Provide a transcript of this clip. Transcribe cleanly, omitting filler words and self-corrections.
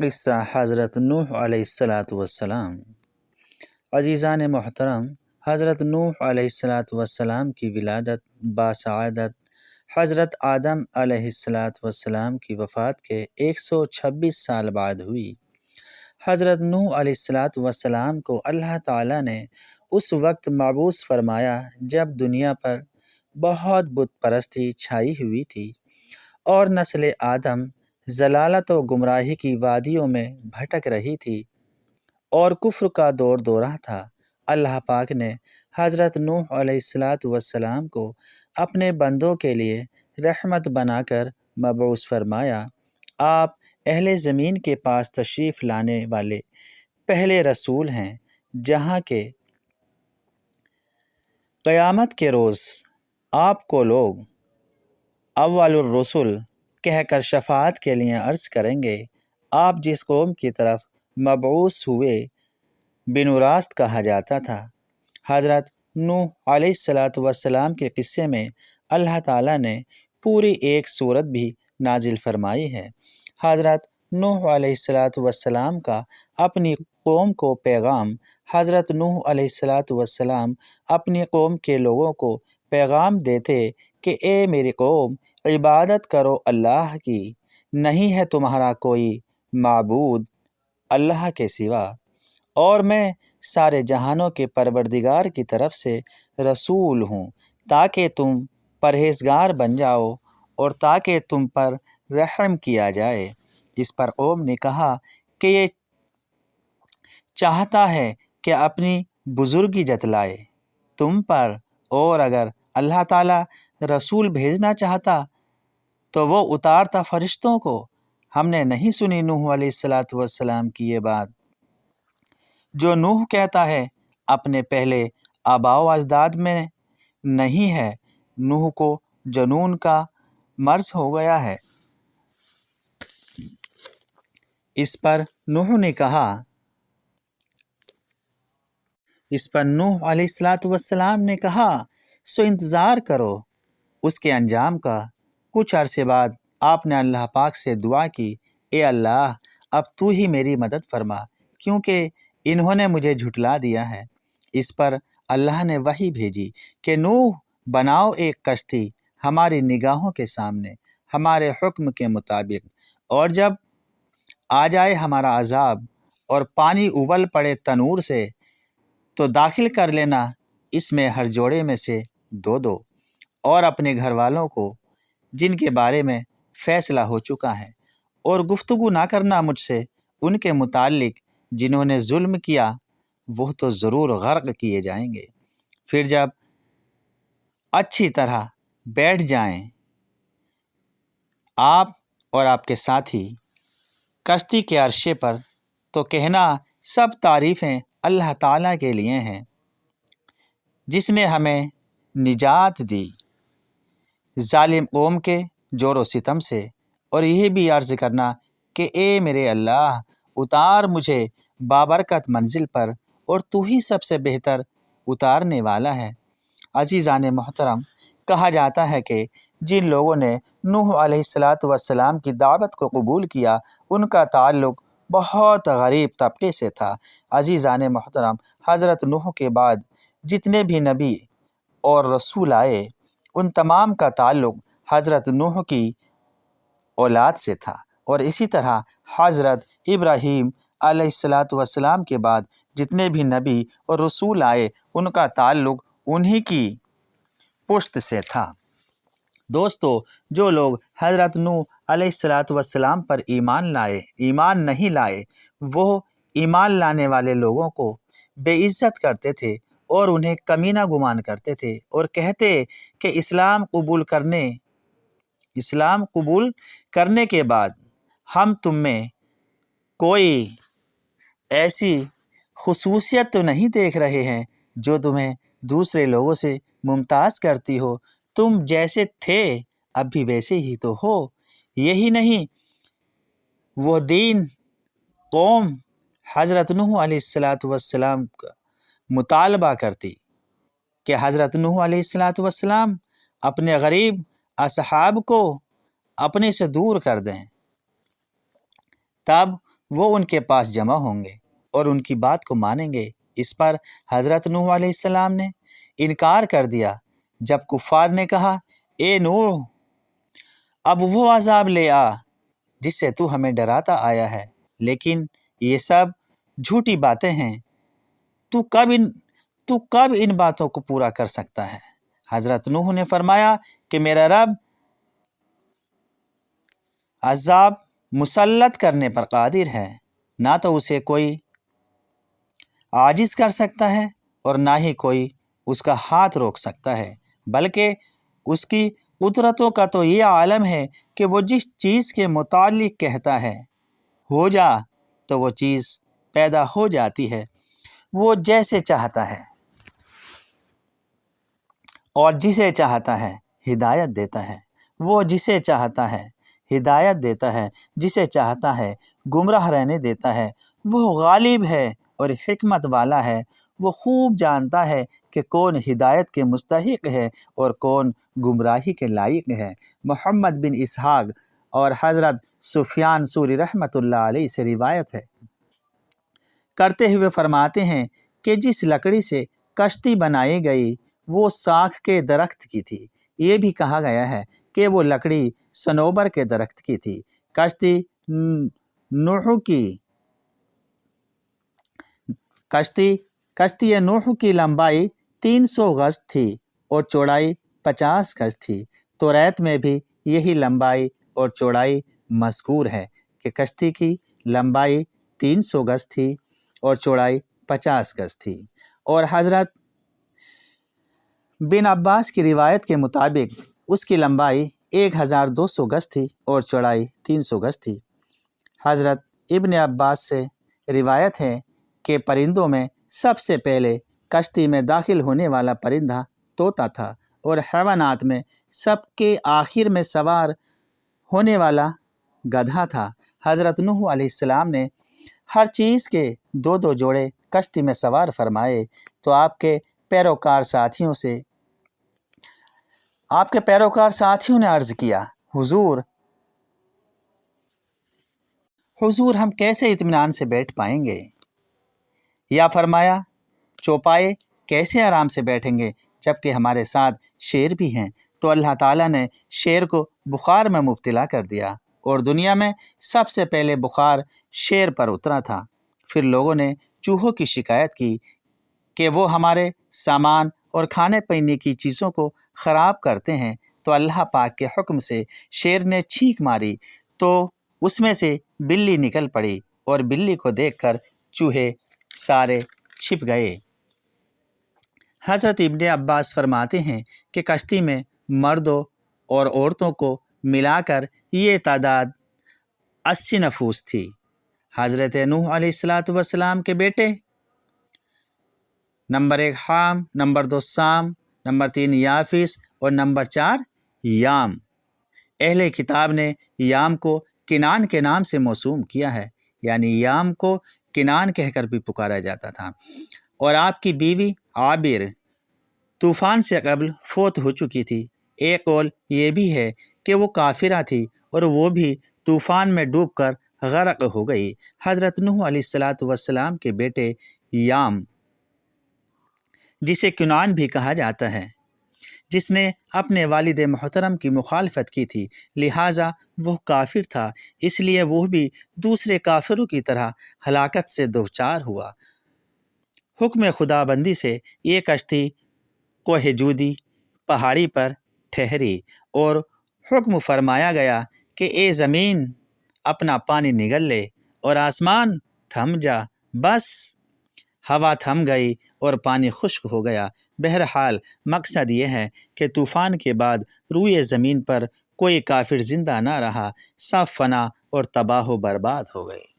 قصہ حضرت نوح علیہ السلام۔ عزیزان محترم، حضرت نوح علیہ السلام کی ولادت باسعادت حضرت آدم علیہ السلام کی وفات کے 126 سال بعد ہوئی۔ حضرت نوح علیہ السلام کو اللہ تعالیٰ نے اس وقت مبعوث فرمایا جب دنیا پر بہت بت پرستی چھائی ہوئی تھی اور نسل آدم ضلالت و گمراہی کی وادیوں میں بھٹک رہی تھی اور کفر کا دور دورہ تھا۔ اللہ پاک نے حضرت نوح علیہ السلام کو اپنے بندوں کے لیے رحمت بنا کر مبعوث فرمایا۔ آپ اہل زمین کے پاس تشریف لانے والے پہلے رسول ہیں، جہاں کے قیامت کے روز آپ کو لوگ اول الرسل کہہ کر شفاعت کے لیے عرض کریں گے۔ آپ جس قوم کی طرف مبعوث ہوئے بنو راست کہا جاتا تھا۔ حضرت نوح علیہ السلام کے قصے میں اللہ تعالیٰ نے پوری ایک سورت بھی نازل فرمائی ہے۔ حضرت نوح علیہ السلام کا اپنی قوم کو پیغام۔ حضرت نوح علیہ السلام اپنی قوم کے لوگوں کو پیغام دیتے کہ اے میری قوم، عبادت کرو اللہ کی، نہیں ہے تمہارا کوئی معبود اللہ کے سوا، اور میں سارے جہانوں کے پروردگار کی طرف سے رسول ہوں، تاکہ تم پرہیزگار بن جاؤ اور تاکہ تم پر رحم کیا جائے۔ اس پر قوم نے کہا کہ یہ چاہتا ہے کہ اپنی بزرگی جتلائے تم پر، اور اگر اللہ تعالیٰ رسول بھیجنا چاہتا تو وہ اتارتا فرشتوں کو۔ ہم نے نہیں سنی نوح علیہ السلام کی یہ بات۔ جو نوح کہتا ہے اپنے پہلے آباء و اجداد میں نہیں ہے۔ نوح کو جنون کا مرض ہو گیا ہے۔ اس پر نوح علیہ السلام نے کہا سو انتظار کرو اس کے انجام کا۔ کچھ عرصے بعد آپ نے اللہ پاک سے دعا کی، اے اللہ، اب تو ہی میری مدد فرما، کیونکہ انہوں نے مجھے جھٹلا دیا ہے۔ اس پر اللہ نے وحی بھیجی کہ نوح، بناؤ ایک کشتی ہماری نگاہوں کے سامنے ہمارے حکم کے مطابق، اور جب آ جائے ہمارا عذاب اور پانی ابل پڑے تنور سے تو داخل کر لینا اس میں ہر جوڑے میں سے دو، اور اپنے گھر والوں کو جن کے بارے میں فیصلہ ہو چکا ہے، اور گفتگو نہ کرنا مجھ سے ان کے متعلق جنہوں نے ظلم کیا، وہ تو ضرور غرق کیے جائیں گے۔ پھر جب اچھی طرح بیٹھ جائیں آپ اور آپ کے ساتھی کشتی کے عرصے پر، تو کہنا سب تعریفیں اللہ تعالیٰ کے لیے ہیں، جس نے ہمیں نجات دی ظالم قوم کے جور و ستم سے، اور یہ بھی عرض کرنا کہ اے میرے اللہ، اتار مجھے بابرکت منزل پر، اور تو ہی سب سے بہتر اتارنے والا ہے۔ عزیزان محترم، کہا جاتا ہے کہ جن لوگوں نے نوح علیہ السلام کی دعوت کو قبول کیا، ان کا تعلق بہت غریب طبقے سے تھا۔ عزیزان محترم، حضرت نوح کے بعد جتنے بھی نبی اور رسول آئے، ان تمام کا تعلق حضرت نوح کی اولاد سے تھا، اور اسی طرح حضرت ابراہیم علیہ السلام کے بعد جتنے بھی نبی اور رسول آئے، ان کا تعلق انہی کی پشت سے تھا۔ دوستو، جو لوگ حضرت نوح علیہ السلام پر ایمان نہیں لائے، وہ ایمان لانے والے لوگوں کو بے عزت کرتے تھے اور انہیں کمینہ گمان کرتے تھے، اور کہتے کہ اسلام قبول کرنے کے بعد ہم تم میں کوئی ایسی خصوصیت تو نہیں دیکھ رہے ہیں جو تمہیں دوسرے لوگوں سے ممتاز کرتی ہو، تم جیسے تھے اب بھی ویسے ہی تو ہو۔ یہی نہیں، وہ دین قوم حضرت نوح علیہ السلام کا مطالبہ کرتی کہ حضرت نوح علیہ السلام اپنے غریب اصحاب کو اپنے سے دور کر دیں، تب وہ ان کے پاس جمع ہوں گے اور ان کی بات کو مانیں گے۔ اس پر حضرت نوح علیہ السلام نے انکار کر دیا جب کفار نے کہا اے نوح اب وہ عذاب لے آ جس سے تو ہمیں ڈراتا آیا ہے، لیکن یہ سب جھوٹی باتیں ہیں، تو کب ان باتوں کو پورا کر سکتا ہے؟ حضرت نوح نے فرمایا کہ میرا رب عذاب مسلط کرنے پر قادر ہے، نہ تو اسے کوئی عاجز کر سکتا ہے اور نہ ہی کوئی اس کا ہاتھ روک سکتا ہے، بلکہ اس کی قدرتوں کا تو یہ عالم ہے کہ وہ جس چیز کے متعلق کہتا ہے ہو جا تو وہ چیز پیدا ہو جاتی ہے، وہ جیسے چاہتا ہے اور جسے چاہتا ہے ہدایت دیتا ہے، وہ جسے چاہتا ہے ہدایت دیتا ہے، جسے چاہتا ہے گمراہ رہنے دیتا ہے۔ وہ غالب ہے اور حکمت والا ہے، وہ خوب جانتا ہے کہ کون ہدایت کے مستحق ہے اور کون گمراہی کے لائق ہے۔ محمد بن اسحاق اور حضرت سفیان ثوری رحمۃ اللہ علیہ سے روایت ہے کرتے ہوئے فرماتے ہیں کہ جس لکڑی سے کشتی بنائی گئی وہ ساکھ کے درخت کی تھی۔ یہ بھی کہا گیا ہے کہ وہ لکڑی صنوبر کے درخت کی تھی۔ کشتی نوح کی لمبائی 300 گز تھی اور چوڑائی 50 گز تھی۔ توریت میں بھی یہی لمبائی اور چوڑائی مذکور ہے کہ کشتی کی لمبائی 300 گز تھی اور چوڑائی 50 گز تھی، اور حضرت بن عباس کی روایت کے مطابق اس کی لمبائی 1200 گز تھی اور چوڑائی 300 گز تھی۔ حضرت ابن عباس سے روایت ہے کہ پرندوں میں سب سے پہلے کشتی میں داخل ہونے والا پرندہ طوطا تھا، اور حیوانات میں سب کے آخر میں سوار ہونے والا گدھا تھا۔ حضرت نوح علیہ السلام نے ہر چیز کے 2 جوڑے کشتی میں سوار فرمائے تو آپ کے پیروکار ساتھیوں نے عرض کیا حضور ہم کیسے اطمینان سے بیٹھ پائیں گے؟ یا فرمایا چوپائے کیسے آرام سے بیٹھیں گے جبکہ ہمارے ساتھ شیر بھی ہیں؟ تو اللہ تعالیٰ نے شیر کو بخار میں مبتلا کر دیا، اور دنیا میں سب سے پہلے بخار شیر پر اترا تھا۔ پھر لوگوں نے چوہوں کی شکایت کی کہ وہ ہمارے سامان اور کھانے پینے کی چیزوں کو خراب کرتے ہیں، تو اللہ پاک کے حکم سے شیر نے چھینک ماری تو اس میں سے بلی نکل پڑی، اور بلی کو دیکھ کر چوہے سارے چھپ گئے۔ حضرت ابن عباس فرماتے ہیں کہ کشتی میں مردوں اور عورتوں کو ملا کر یہ تعداد 80 نفوس تھی۔ حضرت نوح علیہ السلام کے بیٹے نمبر 1 حام، نمبر 2 سام، نمبر 3 یافس اور نمبر 4 یام۔ اہل کتاب نے یام کو کنان کے نام سے موسوم کیا ہے، یعنی یام کو کنان کہہ کر بھی پکارا جاتا تھا، اور آپ کی بیوی عابر طوفان سے قبل فوت ہو چکی تھی۔ ایک قول یہ بھی ہے کہ وہ کافرہ تھی اور وہ بھی طوفان میں ڈوب کر غرق ہو گئی۔ حضرت نوح علیہ السلام کے بیٹے یام، جسے کنان بھی کہا جاتا ہے، جس نے اپنے والد محترم کی مخالفت کی تھی، لہٰذا وہ کافر تھا، اس لیے وہ بھی دوسرے کافروں کی طرح ہلاکت سے دوچار ہوا۔ حکم خدا بندی سے یہ کشتی کوہ جودی پہاڑی پر ٹھہری، اور حکم فرمایا گیا کہ اے زمین اپنا پانی نگل لے اور آسمان تھم جا۔ بس ہوا تھم گئی اور پانی خشک ہو گیا۔ بہرحال مقصد یہ ہے کہ طوفان کے بعد روئے زمین پر کوئی کافر زندہ نہ رہا، سب فنا اور تباہ و برباد ہو گئے۔